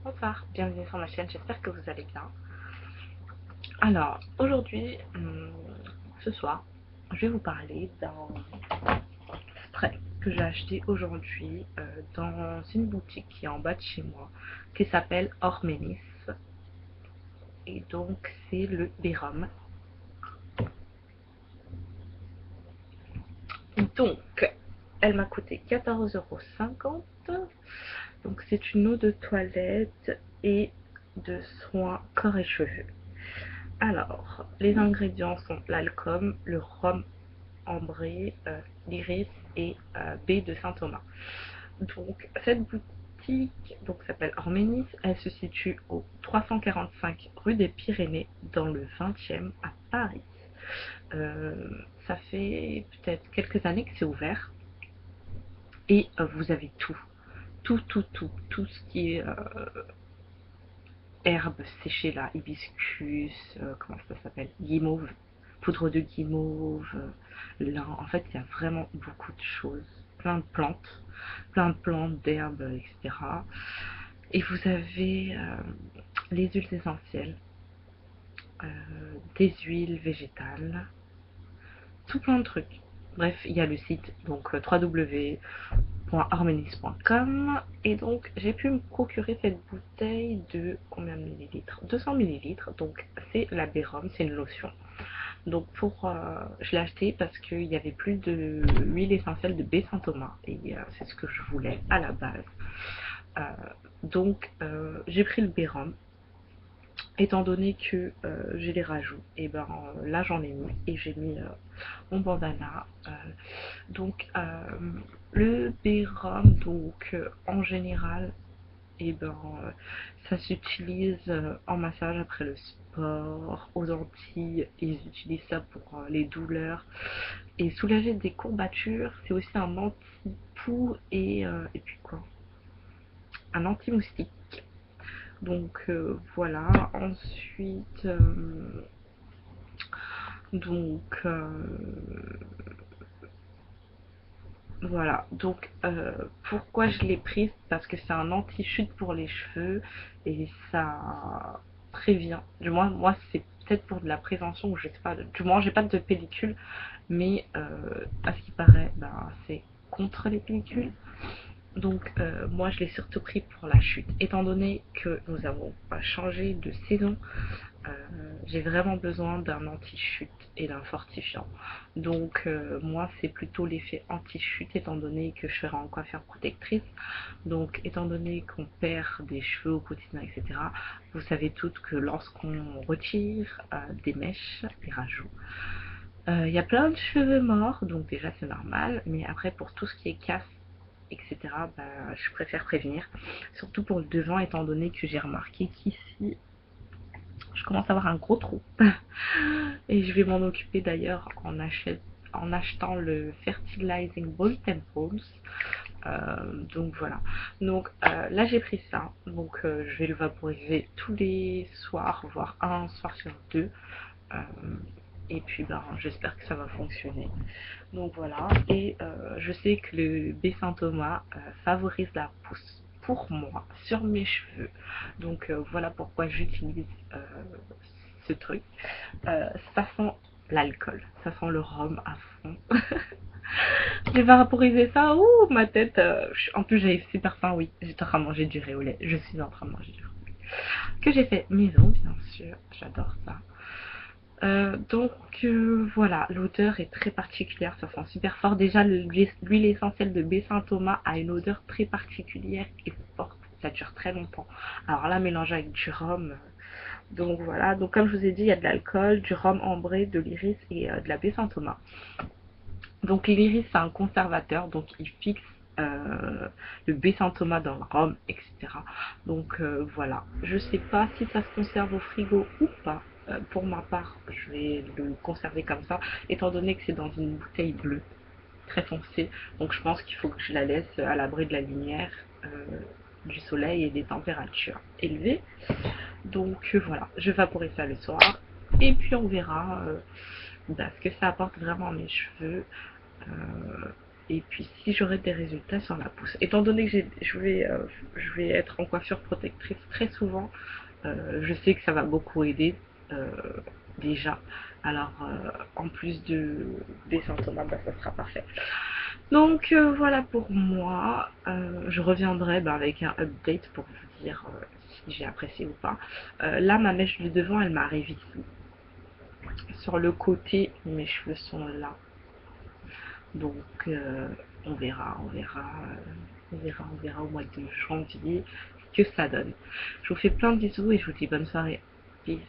Bonsoir, bienvenue sur ma chaîne, j'espère que vous allez bien. Alors, aujourd'hui, ce soir, je vais vous parler d'un spray que j'ai acheté aujourd'hui dans une boutique qui est en bas de chez moi, qui s'appelle Ormenis. Et donc, c'est le Bérum. Donc, elle m'a coûté 14,50 €. Donc, c'est une eau de toilette et de soins corps et cheveux. Alors, les ingrédients sont l'alcool, le rhum ambré, l'iris et baie de Saint-Thomas. Donc, cette boutique s'appelle Orménis. Elle se situe au 345 rue des Pyrénées, dans le 20e à Paris. Euh, Ça fait peut-être quelques années que c'est ouvert et vous avez tout. Tout ce qui est herbes séchées là, hibiscus, comment ça s'appelle, guimauve, poudre de guimauve, lin. En fait, il y a vraiment beaucoup de choses, plein de plantes, d'herbes, etc. Et vous avez les huiles essentielles, euh, des huiles végétales, tout plein de trucs. Bref, il y a le site, donc www.harmonis.com. Et donc, j'ai pu me procurer cette bouteille de combien de millilitres? 200 millilitres. Donc, c'est la Bérum, c'est une lotion. Donc, je l'ai acheté parce qu'il n'y avait plus de huile essentielle de baie Saint-Thomas. Et c'est ce que je voulais à la base. Euh, j'ai pris le Bérum. Étant donné que j'ai les rajouts, et ben là j'en ai mis et j'ai mis mon bandana. Donc le Bérum, en général, et ben ça s'utilise en massage après le sport, aux Antilles, ils utilisent ça pour les douleurs et soulager des courbatures. C'est aussi un anti-poux et puis quoi, un anti-moustique. Donc voilà, ensuite donc voilà, pourquoi je l'ai prise? Parce que c'est un anti-chute pour les cheveux et ça prévient. Du moins, moi, c'est peut-être pour de la prévention ou je sais pas. Du moins, j'ai pas de pellicule, mais à ce qui paraît, ben, c'est contre les pellicules. Donc, moi, je l'ai surtout pris pour la chute. Étant donné que nous avons changé de saison, j'ai vraiment besoin d'un anti-chute et d'un fortifiant. Donc moi c'est plutôt l'effet anti-chute étant donné que je serai en coiffure protectrice. Donc étant donné qu'on perd des cheveux au quotidien, etc. Vous savez toutes que lorsqu'on retire des mèches, des rajouts, il y a plein de cheveux morts, donc déjà c'est normal. Mais après pour tout ce qui est casse, etc., bah, je préfère prévenir. Surtout pour le devant étant donné que j'ai remarqué qu'ici je commence à avoir un gros trou. Et je vais m'en occuper d'ailleurs en achetant le Fertilizing Ball Temples. Donc voilà. Donc là j'ai pris ça. Donc je vais le vaporiser tous les soirs, voire un soir sur deux. Euh, et puis ben, j'espère que ça va fonctionner. Donc voilà. Et je sais que le B Saint Thomas favorise la pousse pour moi sur mes cheveux. Donc voilà pourquoi j'utilise ce truc. Ça sent l'alcool, ça sent le rhum à fond. J'ai vaporisé ça, ouh, ma tête. En plus, j'avais super faim, oui. J'étais en train de manger du riz au lait. Je suis en train de manger du riz au lait. Que j'ai fait maison, bien sûr. J'adore ça. Voilà, l'odeur est très particulière, ça sent super fort. Déjà, l'huile essentielle de baie Saint-Thomas a une odeur très particulière et forte. Ça dure très longtemps. Alors là, mélangé avec du rhum. Donc voilà, donc comme je vous ai dit, il y a de l'alcool, du rhum ambré, de l'iris et de la baie Saint-Thomas. Donc l'iris, c'est un conservateur, donc il fixe le baie Saint-Thomas dans le rhum, etc. Donc voilà, je sais pas si ça se conserve au frigo ou pas. Pour ma part, je vais le conserver comme ça, étant donné que c'est dans une bouteille bleue, très foncée. Donc je pense qu'il faut que je la laisse à l'abri de la lumière, du soleil et des températures élevées. Donc voilà, je vaporise ça le soir. Et puis on verra ce que ça apporte vraiment à mes cheveux. Et puis si j'aurai des résultats sur la pousse. Étant donné que je vais être en coiffure protectrice très souvent, je sais que ça va beaucoup aider euh, déjà. Alors en plus des symptômes, bah, ça sera parfait. Donc voilà pour moi. Je reviendrai avec un update pour vous dire si j'ai apprécié ou pas. Là, ma mèche du devant, elle m'arrive ici. Sur le côté, mes cheveux sont là. Donc on verra, on verra au mois de janvier ce que ça donne. Je vous fais plein de bisous et je vous dis bonne soirée. Peace.